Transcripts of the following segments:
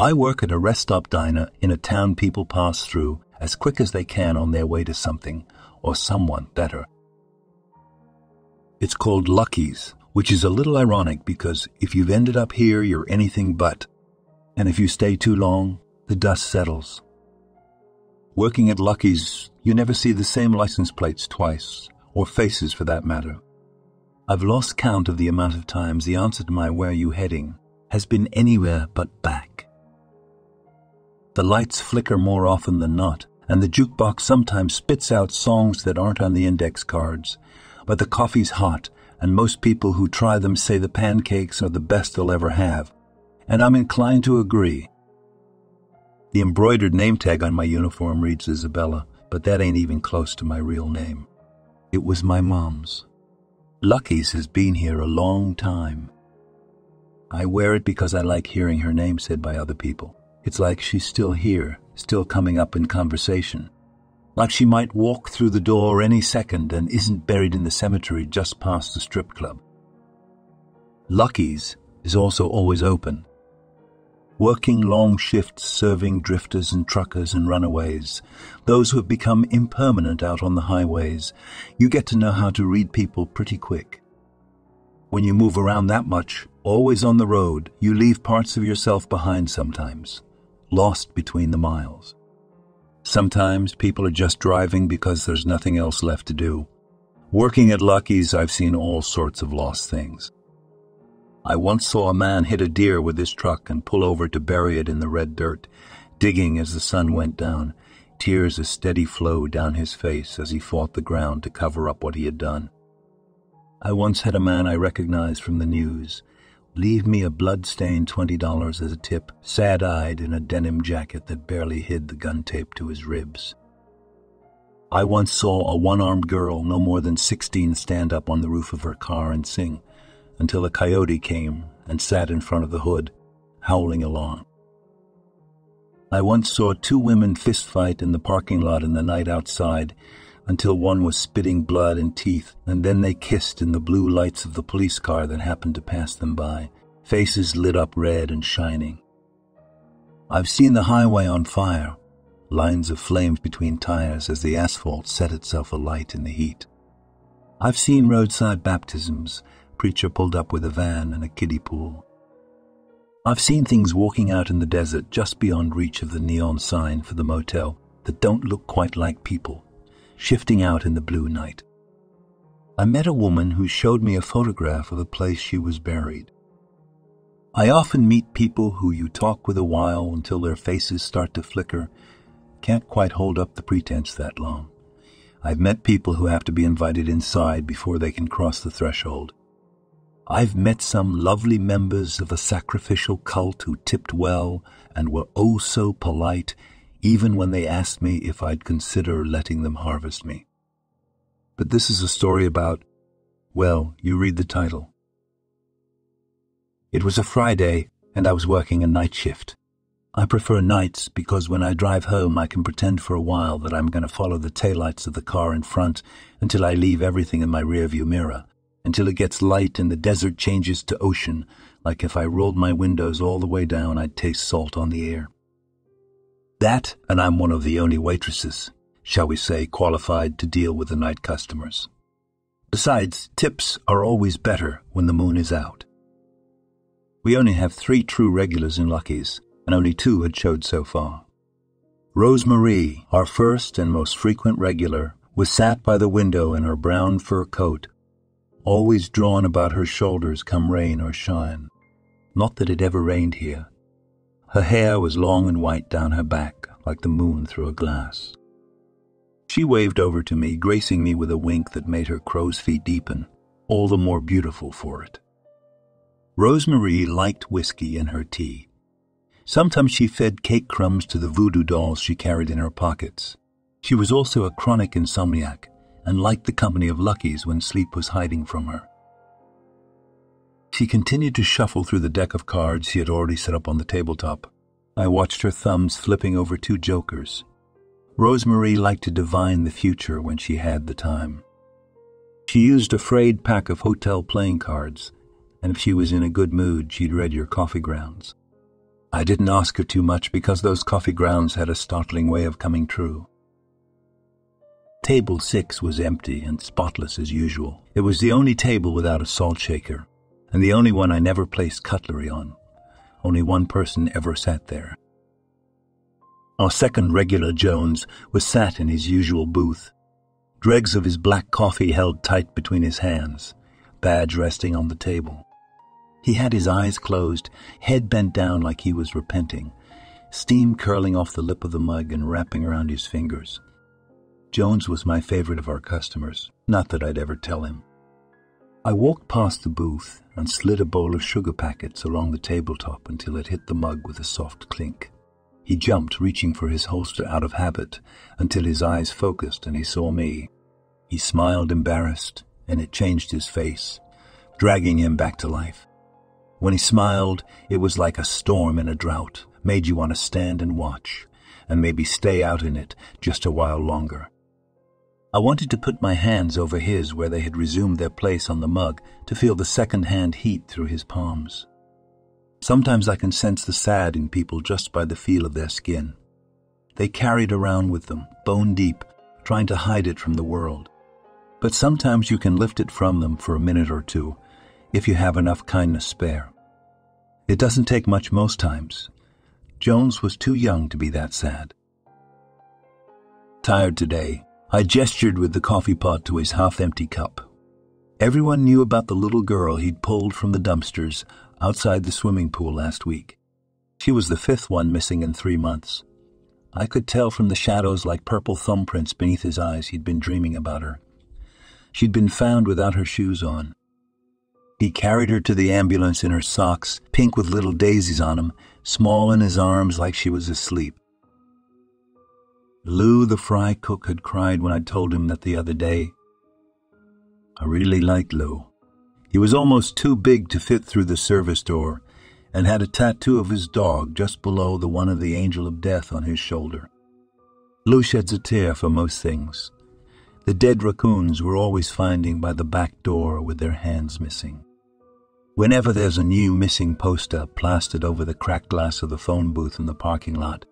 I work at a rest stop diner in a town people pass through as quick as they can on their way to something or someone better. It's called Lucky's, which is a little ironic because if you've ended up here, you're anything but. And if you stay too long, the dust settles. Working at Lucky's, you never see the same license plates twice, or faces for that matter. I've lost count of the amount of times the answer to my "where you heading" has been anywhere but back. The lights flicker more often than not, and the jukebox sometimes spits out songs that aren't on the index cards. But the coffee's hot, and most people who try them say the pancakes are the best they'll ever have. And I'm inclined to agree. The embroidered name tag on my uniform reads Isabella, but that ain't even close to my real name. It was my mom's. Lucky's has been here a long time. I wear it because I like hearing her name said by other people. It's like she's still here, still coming up in conversation. Like she might walk through the door any second and isn't buried in the cemetery just past the strip club. Lucky's is also always open. Working long shifts serving drifters and truckers and runaways, those who have become impermanent out on the highways, you get to know how to read people pretty quick. When you move around that much, always on the road, you leave parts of yourself behind sometimes, lost between the miles. Sometimes people are just driving because there's nothing else left to do. Working at Lucky's, I've seen all sorts of lost things. I once saw a man hit a deer with his truck and pull over to bury it in the red dirt, digging as the sun went down, tears a steady flow down his face as he fought the ground to cover up what he had done. I once had a man I recognized from the news leave me a blood-stained $20 as a tip, sad-eyed in a denim jacket that barely hid the gun tape to his ribs. I once saw a one-armed girl no more than 16 stand up on the roof of her car and sing, until a coyote came and sat in front of the hood, howling along. I once saw 2 women fistfight in the parking lot in the night outside, until one was spitting blood and teeth, and then they kissed in the blue lights of the police car that happened to pass them by, faces lit up red and shining. I've seen the highway on fire, lines of flames between tires as the asphalt set itself alight in the heat. I've seen roadside baptisms, preacher pulled up with a van and a kiddie pool. I've seen things walking out in the desert just beyond reach of the neon sign for the motel that don't look quite like people, shifting out in the blue night. I met a woman who showed me a photograph of the place she was buried. I often meet people who you talk with a while until their faces start to flicker, can't quite hold up the pretense that long. I've met people who have to be invited inside before they can cross the threshold. I've met some lovely members of a sacrificial cult who tipped well and were oh so polite, even when they asked me if I'd consider letting them harvest me. But this is a story about, well, you read the title. It was a Friday, and I was working a night shift. I prefer nights because when I drive home I can pretend for a while that I'm going to follow the taillights of the car in front until I leave everything in my rearview mirror, until it gets light and the desert changes to ocean, like if I rolled my windows all the way down I'd taste salt on the air. That, and I'm one of the only waitresses, shall we say, qualified to deal with the night customers. Besides, tips are always better when the moon is out. We only have 3 true regulars in Lucky's, and only 2 had showed so far. Rose Marie, our first and most frequent regular, was sat by the window in her brown fur coat, always drawn about her shoulders come rain or shine. Not that it ever rained here. Her hair was long and white down her back, like the moon through a glass. She waved over to me, gracing me with a wink that made her crow's feet deepen, all the more beautiful for it. Rosemarie liked whiskey in her tea. Sometimes she fed cake crumbs to the voodoo dolls she carried in her pockets. She was also a chronic insomiac and liked the company of Lucky's when sleep was hiding from her. She continued to shuffle through the deck of cards she had already set up on the tabletop. I watched her thumbs flipping over 2 jokers. Rosemarie liked to divine the future when she had the time. She used a frayed pack of hotel playing cards, and if she was in a good mood, she'd read your coffee grounds. I didn't ask her too much because those coffee grounds had a startling way of coming true. Table 6 was empty and spotless as usual. It was the only table without a salt shaker, and the only one I never placed cutlery on. Only one person ever sat there. Our second regular Jones was sat in his usual booth, dregs of his black coffee held tight between his hands, badge resting on the table. He had his eyes closed, head bent down like he was repenting, steam curling off the lip of the mug and wrapping around his fingers. Jones was my favorite of our customers, not that I'd ever tell him. I walked past the booth and slid a bowl of sugar packets along the tabletop until it hit the mug with a soft clink. He jumped, reaching for his holster out of habit, until his eyes focused and he saw me. He smiled embarrassed, and it changed his face, dragging him back to life. When he smiled, it was like a storm in a drought, made you want to stand and watch, and maybe stay out in it just a while longer. I wanted to put my hands over his where they had resumed their place on the mug to feel the second-hand heat through his palms. Sometimes I can sense the sad in people just by the feel of their skin. They carry it around with them, bone deep, trying to hide it from the world. But sometimes you can lift it from them for a minute or two, if you have enough kindness spare. It doesn't take much most times. Jones was too young to be that sad. Tired today, I gestured with the coffee pot to his half-empty cup. Everyone knew about the little girl he'd pulled from the dumpsters outside the swimming pool last week. She was the 5th one missing in 3 months. I could tell from the shadows like purple thumbprints beneath his eyes he'd been dreaming about her. She'd been found without her shoes on. He carried her to the ambulance in her socks, pink with little daisies on them, small in his arms like she was asleep. Lou, the fry cook, had cried when I told him that the other day. I really liked Lou. He was almost too big to fit through the service door and had a tattoo of his dog just below the one of the angel of death on his shoulder. Lou sheds a tear for most things. The dead raccoons we're always finding by the back door with their hands missing. Whenever there's a new missing poster plastered over the cracked glass of the phone booth in the parking lot,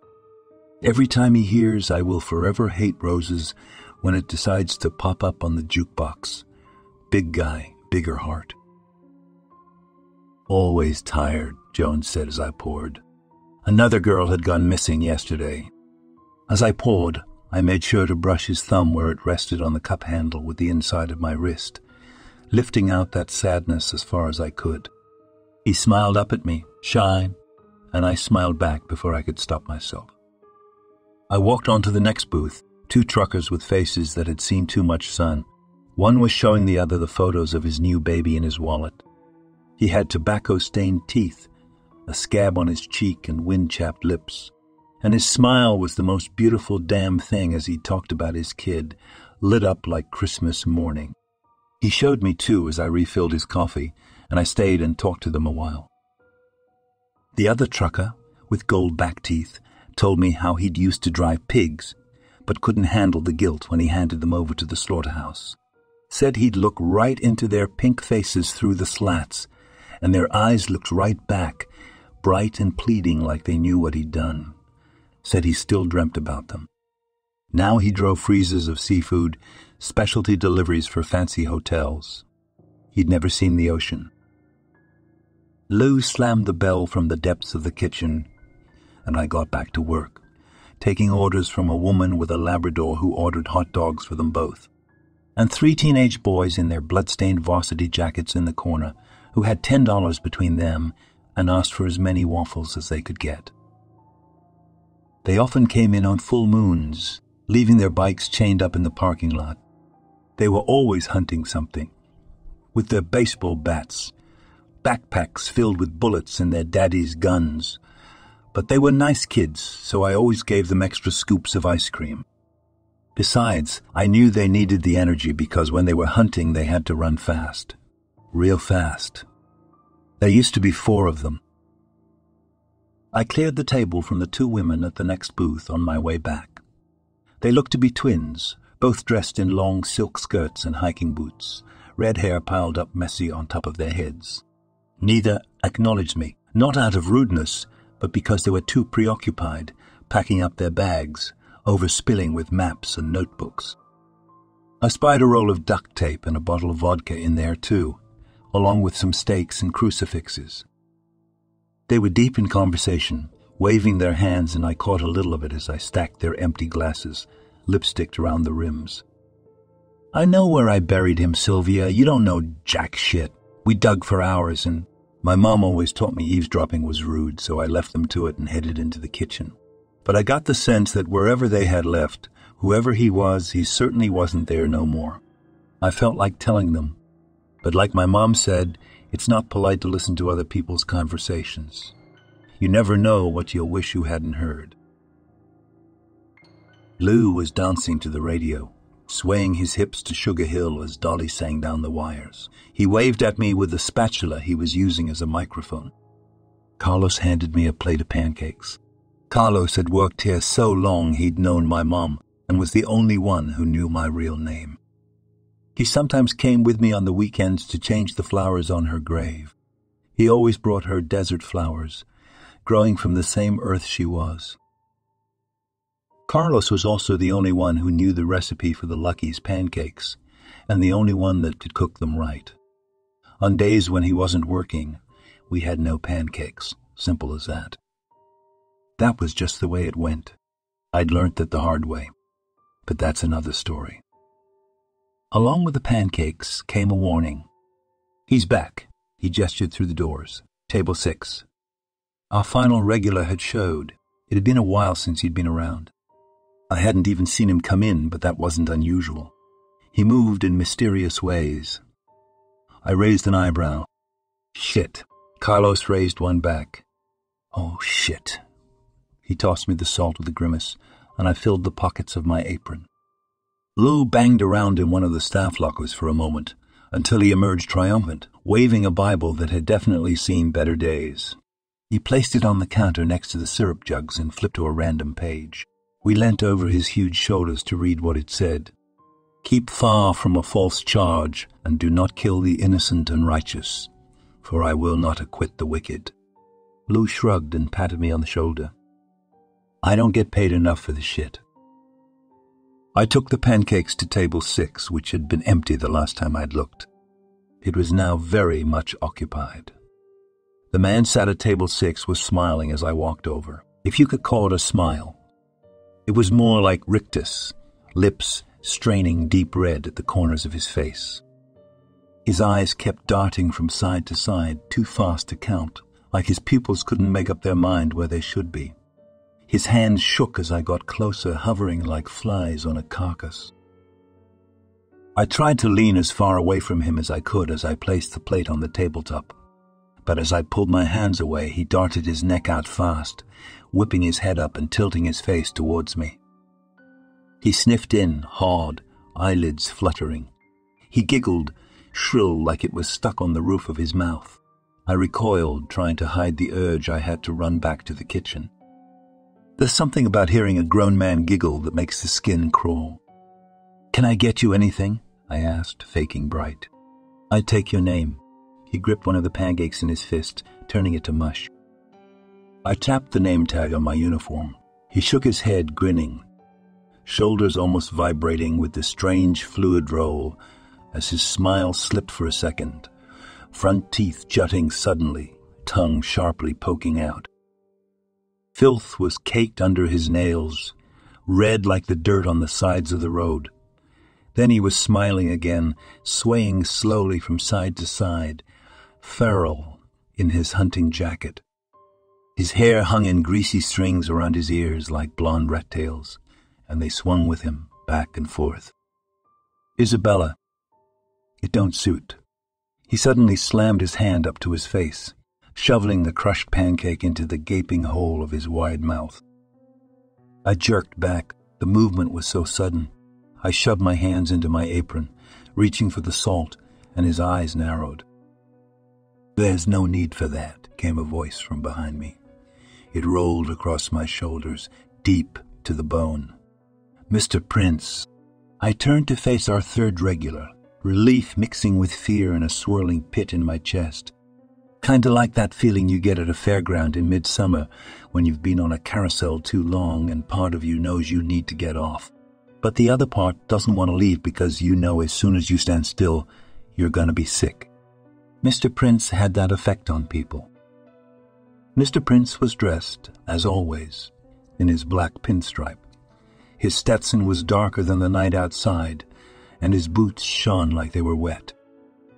every time he hears I will forever hate roses when it decides to pop up on the jukebox. Big guy, bigger heart. Always tired, Jones said as I poured. Another girl had gone missing yesterday. As I poured, I made sure to brush his thumb where it rested on the cup handle with the inside of my wrist, lifting out that sadness as far as I could. He smiled up at me, shy, and I smiled back before I could stop myself. I walked on to the next booth, 2 truckers with faces that had seen too much sun. One was showing the other the photos of his new baby in his wallet. He had tobacco-stained teeth, a scab on his cheek and wind-chapped lips, and his smile was the most beautiful damn thing as he talked about his kid, lit up like Christmas morning. He showed me too as I refilled his coffee, and I stayed and talked to them a while. The other trucker, with gold back teeth, told me how he'd used to drive pigs, but couldn't handle the guilt when he handed them over to the slaughterhouse. Said he'd look right into their pink faces through the slats, and their eyes looked right back, bright and pleading like they knew what he'd done. Said he still dreamt about them. Now he drove freezers of seafood, specialty deliveries for fancy hotels. He'd never seen the ocean. Lou slammed the bell from the depths of the kitchen, and I got back to work, taking orders from a woman with a Labrador who ordered hot dogs for them both, and 3 teenage boys in their blood-stained varsity jackets in the corner who had $10 between them and asked for as many waffles as they could get. They often came in on full moons, leaving their bikes chained up in the parking lot. They were always hunting something, with their baseball bats, backpacks filled with bullets and their daddy's guns. But they were nice kids, so I always gave them extra scoops of ice cream. Besides, I knew they needed the energy because when they were hunting they had to run fast. Real fast. There used to be 4 of them. I cleared the table from the 2 women at the next booth on my way back. They looked to be twins, both dressed in long silk skirts and hiking boots, red hair piled up messy on top of their heads. Neither acknowledged me, not out of rudeness, but because they were too preoccupied, packing up their bags, overspilling with maps and notebooks. I spied a roll of duct tape and a bottle of vodka in there too, along with some stakes and crucifixes. They were deep in conversation, waving their hands, and I caught a little of it as I stacked their empty glasses, lipsticked around the rims. "I know where I buried him, Sylvia. You don't know jack shit. We dug for hours, and my mom always taught me eavesdropping was rude, so I left them to it and headed into the kitchen. But I got the sense that wherever they had left, whoever he was, he certainly wasn't there no more. I felt like telling them, but like my mom said, it's not polite to listen to other people's conversations. You never know what you'll wish you hadn't heard." Lou was dancing to the radio, swaying his hips to Sugar Hill as Dolly sang down the wires. He waved at me with the spatula he was using as a microphone. Carlos handed me a plate of pancakes. Carlos had worked here so long he'd known my mom and was the only one who knew my real name. He sometimes came with me on the weekends to change the flowers on her grave. He always brought her desert flowers, growing from the same earth she was. Carlos was also the only one who knew the recipe for the Lucky's pancakes, and the only one that could cook them right. On days when he wasn't working, we had no pancakes, simple as that. That was just the way it went. I'd learnt that the hard way, but that's another story. Along with the pancakes came a warning. "He's back," he gestured through the doors. "Table 6. Our final regular had showed. It had been a while since he'd been around. I hadn't even seen him come in, but that wasn't unusual. He moved in mysterious ways. I raised an eyebrow. "Shit." Carlos raised one back. "Oh, shit." He tossed me the salt with a grimace, and I filled the pockets of my apron. Lou banged around in one of the staff lockers for a moment, until he emerged triumphant, waving a Bible that had definitely seen better days. He placed it on the counter next to the syrup jugs and flipped to a random page. We leant over his huge shoulders to read what it said. "Keep far from a false charge, and do not kill the innocent and righteous, for I will not acquit the wicked." Lou shrugged and patted me on the shoulder. "I don't get paid enough for this shit." I took the pancakes to table 6, which had been empty the last time I'd looked. It was now very much occupied. The man sat at table 6 was smiling as I walked over, if you could call it a smile. It was more like rictus, lips straining deep red at the corners of his face. His eyes kept darting from side to side, too fast to count, like his pupils couldn't make up their mind where they should be. His hands shook as I got closer, hovering like flies on a carcass. I tried to lean as far away from him as I could as I placed the plate on the tabletop. But as I pulled my hands away, he darted his neck out fast, whipping his head up and tilting his face towards me. He sniffed in, hard, eyelids fluttering. He giggled, shrill like it was stuck on the roof of his mouth. I recoiled, trying to hide the urge I had to run back to the kitchen. There's something about hearing a grown man giggle that makes the skin crawl. "Can I get you anything?" I asked, faking bright. "I'd take your name." He gripped one of the pancakes in his fist, turning it to mush. I tapped the name tag on my uniform. He shook his head, grinning, shoulders almost vibrating with the strange fluid roll as his smile slipped for a second, front teeth jutting suddenly, tongue sharply poking out. Filth was caked under his nails, red like the dirt on the sides of the road. Then he was smiling again, swaying slowly from side to side, feral in his hunting jacket. His hair hung in greasy strings around his ears like blonde rat tails, and they swung with him back and forth. "Isabella, it don't suit." He suddenly slammed his hand up to his face, shoveling the crushed pancake into the gaping hole of his wide mouth. I jerked back. The movement was so sudden. I shoved my hands into my apron, reaching for the salt, and his eyes narrowed. "There's no need for that," came a voice from behind me. It rolled across my shoulders, deep to the bone. "Mr. Prince." I turned to face our third regular, relief mixing with fear in a swirling pit in my chest. Kinda like that feeling you get at a fairground in midsummer when you've been on a carousel too long and part of you knows you need to get off. But the other part doesn't want to leave because you know as soon as you stand still, you're gonna be sick. Mr. Prince had that effect on people. Mr. Prince was dressed, as always, in his black pinstripe. His Stetson was darker than the night outside, and his boots shone like they were wet.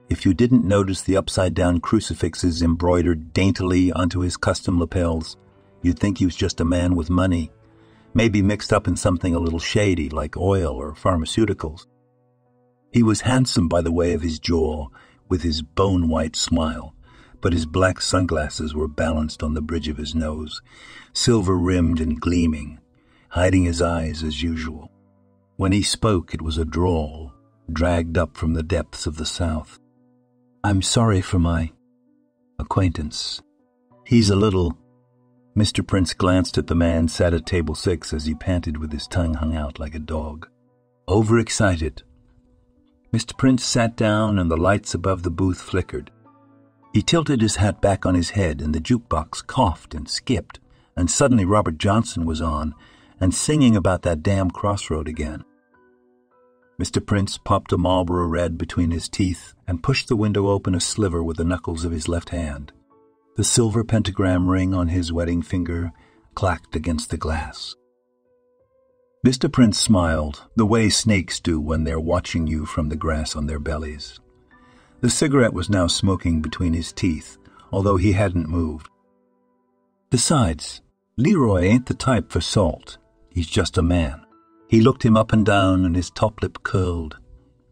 If you didn't notice the upside-down crucifixes embroidered daintily onto his custom lapels, you'd think he was just a man with money, maybe mixed up in something a little shady like oil or pharmaceuticals. He was handsome by the way of his jaw, with his bone-white smile, but his black sunglasses were balanced on the bridge of his nose, silver-rimmed and gleaming, hiding his eyes as usual. When he spoke, it was a drawl, dragged up from the depths of the South. "I'm sorry for my acquaintance. He's a little—" Mr. Prince glanced at the man sat at table 6 as he panted with his tongue hung out like a dog. Overexcited. Mr. Prince sat down and the lights above the booth flickered. He tilted his hat back on his head and the jukebox coughed and skipped, and suddenly Robert Johnson was on and singing about that damn crossroad again. Mr. Prince popped a Marlboro Red between his teeth and pushed the window open a sliver with the knuckles of his left hand. The silver pentagram ring on his wedding finger clacked against the glass. Mr. Prince smiled, the way snakes do when they're watching you from the grass on their bellies. The cigarette was now smoking between his teeth, although he hadn't moved. Besides, Leroy ain't the type for salt. He's just a man. He looked him up and down, and his top lip curled,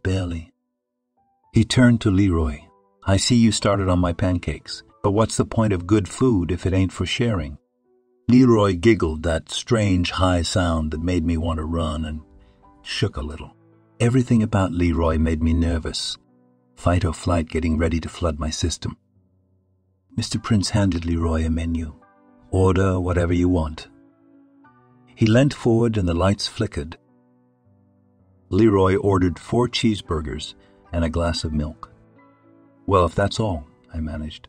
barely. He turned to Leroy. "I see you started on my pancakes, but what's the point of good food if it ain't for sharing?" Leroy giggled that strange high sound that made me want to run and shook a little. Everything about Leroy made me nervous, fight or flight getting ready to flood my system. Mr. Prince handed Leroy a menu. "Order whatever you want." He leant forward and the lights flickered. Leroy ordered 4 cheeseburgers and a glass of milk. "Well, if that's all," I managed.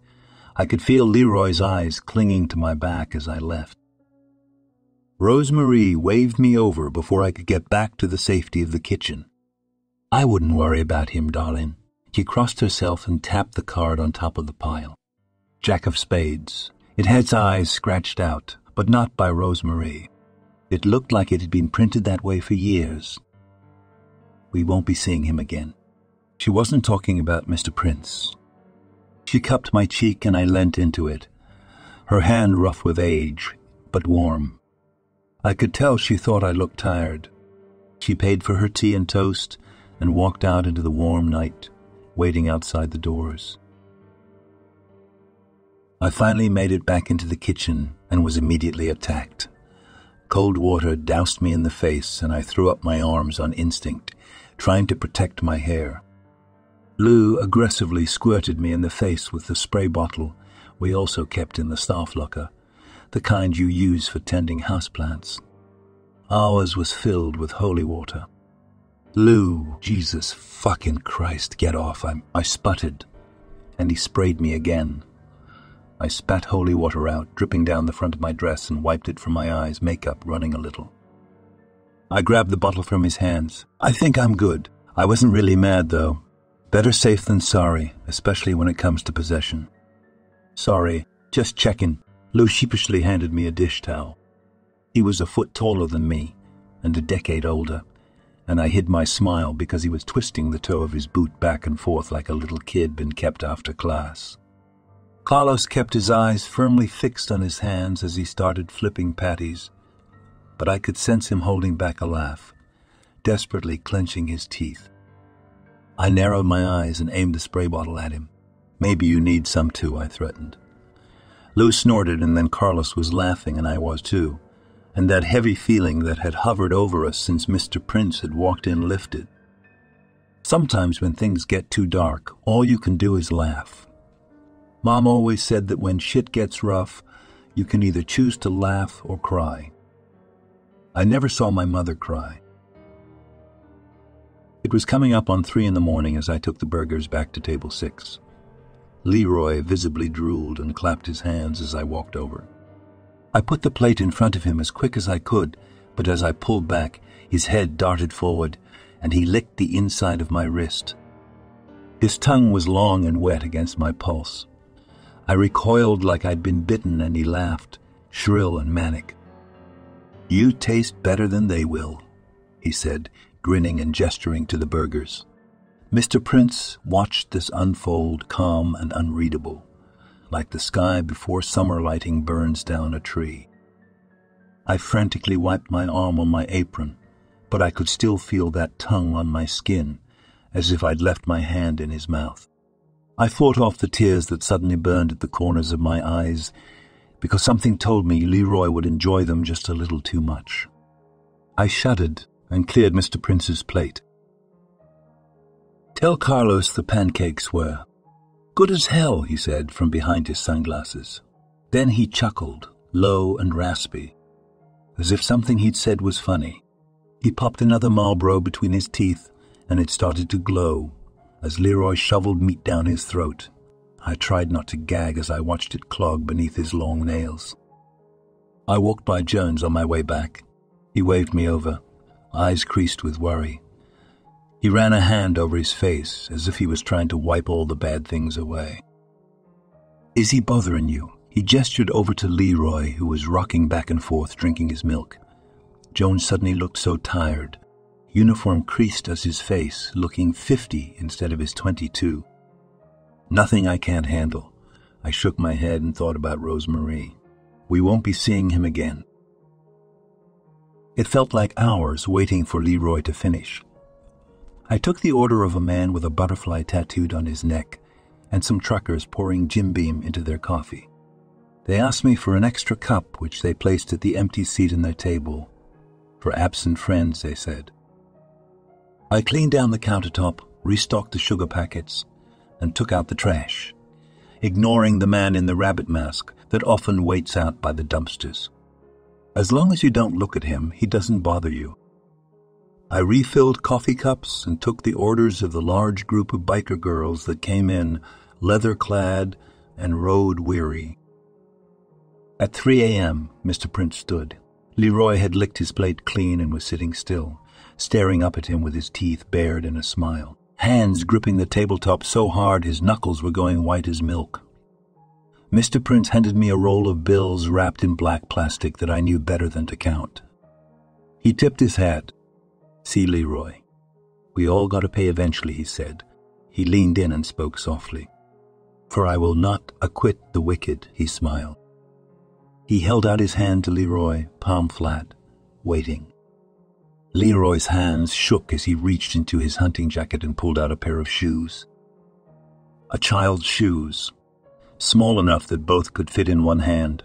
I could feel Leroy's eyes clinging to my back as I left. Rosemarie waved me over before I could get back to the safety of the kitchen. "I wouldn't worry about him, darling." She crossed herself and tapped the card on top of the pile. Jack of spades. It had its eyes scratched out, but not by Rosemarie. It looked like it had been printed that way for years. We won't be seeing him again. She wasn't talking about Mr. Prince. She cupped my cheek and I leant into it, her hand rough with age, but warm. I could tell she thought I looked tired. She paid for her tea and toast and walked out into the warm night, waiting outside the doors. I finally made it back into the kitchen and was immediately attacked. Cold water doused me in the face and I threw up my arms on instinct, trying to protect my hair. Lou aggressively squirted me in the face with the spray bottle we also kept in the staff locker, the kind you use for tending houseplants. Ours was filled with holy water. "Lou, Jesus fucking Christ, get off," I sputtered, and he sprayed me again. I spat holy water out, dripping down the front of my dress, and wiped it from my eyes, makeup running a little. I grabbed the bottle from his hands. "I think I'm good. I wasn't really mad, though. Better safe than sorry, especially when it comes to possession." "Sorry, just checking." Lou sheepishly handed me a dish towel. He was a foot taller than me, and a decade older, and I hid my smile because he was twisting the toe of his boot back and forth like a little kid been kept after class. Carlos kept his eyes firmly fixed on his hands as he started flipping patties, but I could sense him holding back a laugh, desperately clenching his teeth. I narrowed my eyes and aimed the spray bottle at him. "Maybe you need some too," I threatened. Lou snorted, and then Carlos was laughing, and I was too, and that heavy feeling that had hovered over us since Mr. Prince had walked in lifted. Sometimes when things get too dark, all you can do is laugh. Mom always said that when shit gets rough, you can either choose to laugh or cry. I never saw my mother cry. It was coming up on 3 in the morning as I took the burgers back to table 6. Leroy visibly drooled and clapped his hands as I walked over. I put the plate in front of him as quick as I could, but as I pulled back, his head darted forward, and he licked the inside of my wrist. His tongue was long and wet against my pulse. I recoiled like I'd been bitten, and he laughed, shrill and manic. "You taste better than they will," he said, grinning and gesturing to the burgers. Mr. Prince watched this unfold, calm and unreadable, like the sky before summer lighting burns down a tree. I frantically wiped my arm on my apron, but I could still feel that tongue on my skin, as if I'd left my hand in his mouth. I fought off the tears that suddenly burned at the corners of my eyes, because something told me Leroy would enjoy them just a little too much. I shuddered and cleared Mr. Prince's plate. "Tell Carlos the pancakes were good as hell," he said from behind his sunglasses. Then he chuckled, low and raspy, as if something he'd said was funny. He popped another Marlboro between his teeth, and it started to glow as Leroy shoveled meat down his throat. I tried not to gag as I watched it clog beneath his long nails. I walked by Jones on my way back. He waved me over, eyes creased with worry. He ran a hand over his face as if he was trying to wipe all the bad things away. "Is he bothering you?" He gestured over to Leroy, who was rocking back and forth drinking his milk. Jones suddenly looked so tired, uniform creased as his face, looking 50 instead of his 22. "Nothing I can't handle." I shook my head and thought about Rosemarie. We won't be seeing him again. It felt like hours waiting for Leroy to finish. I took the order of a man with a butterfly tattooed on his neck and some truckers pouring Jim Beam into their coffee. They asked me for an extra cup, which they placed at the empty seat in their table. "For absent friends," they said. I cleaned down the countertop, restocked the sugar packets, and took out the trash, ignoring the man in the rabbit mask that often waits out by the dumpsters. As long as you don't look at him, he doesn't bother you. I refilled coffee cups and took the orders of the large group of biker girls that came in, leather-clad and road-weary. At 3 a.m., Mr. Prince stood. Leroy had licked his plate clean and was sitting still, staring up at him with his teeth bared in a smile, hands gripping the tabletop so hard his knuckles were going white as milk. Mr. Prince handed me a roll of bills wrapped in black plastic that I knew better than to count. He tipped his hat. "See, Leroy, we all got to pay eventually," he said. He leaned in and spoke softly. "For I will not acquit the wicked," he smiled. He held out his hand to Leroy, palm flat, waiting. Leroy's hands shook as he reached into his hunting jacket and pulled out a pair of shoes. A child's shoes, small enough that both could fit in one hand.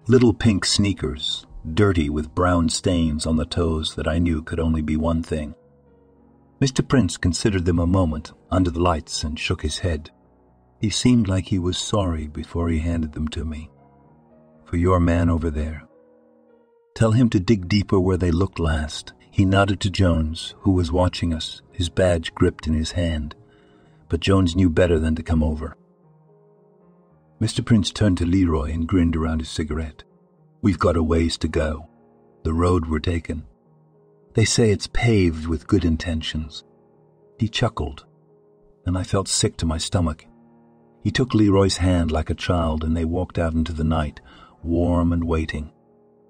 Little pink sneakers, dirty with brown stains on the toes that I knew could only be one thing. Mr. Prince considered them a moment under the lights and shook his head. He seemed like he was sorry before he handed them to me. "For your man over there. Tell him to dig deeper where they looked last." He nodded to Jones, who was watching us, his badge gripped in his hand. But Jones knew better than to come over. Mr. Prince turned to Leroy and grinned around his cigarette. "We've got a ways to go. The road we're taking. They say it's paved with good intentions." He chuckled, and I felt sick to my stomach. He took Leroy's hand like a child, and they walked out into the night, warm and waiting.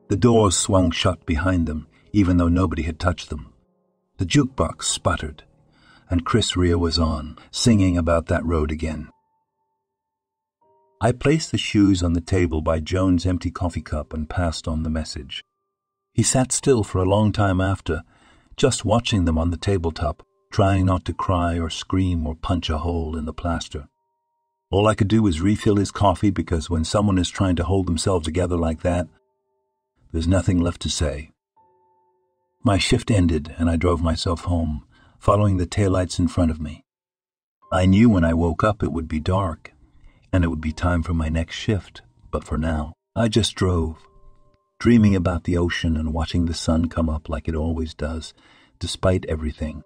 The doors swung shut behind them, even though nobody had touched them. The jukebox sputtered, and Chris Rea was on, singing about that road again. I placed the shoes on the table by Jones' empty coffee cup and passed on the message. He sat still for a long time after, just watching them on the tabletop, trying not to cry or scream or punch a hole in the plaster. All I could do was refill his coffee, because when someone is trying to hold themselves together like that, there's nothing left to say. My shift ended, and I drove myself home, following the taillights in front of me. I knew when I woke up it would be dark, and it would be time for my next shift, but for now, I just drove, dreaming about the ocean and watching the sun come up like it always does, despite everything.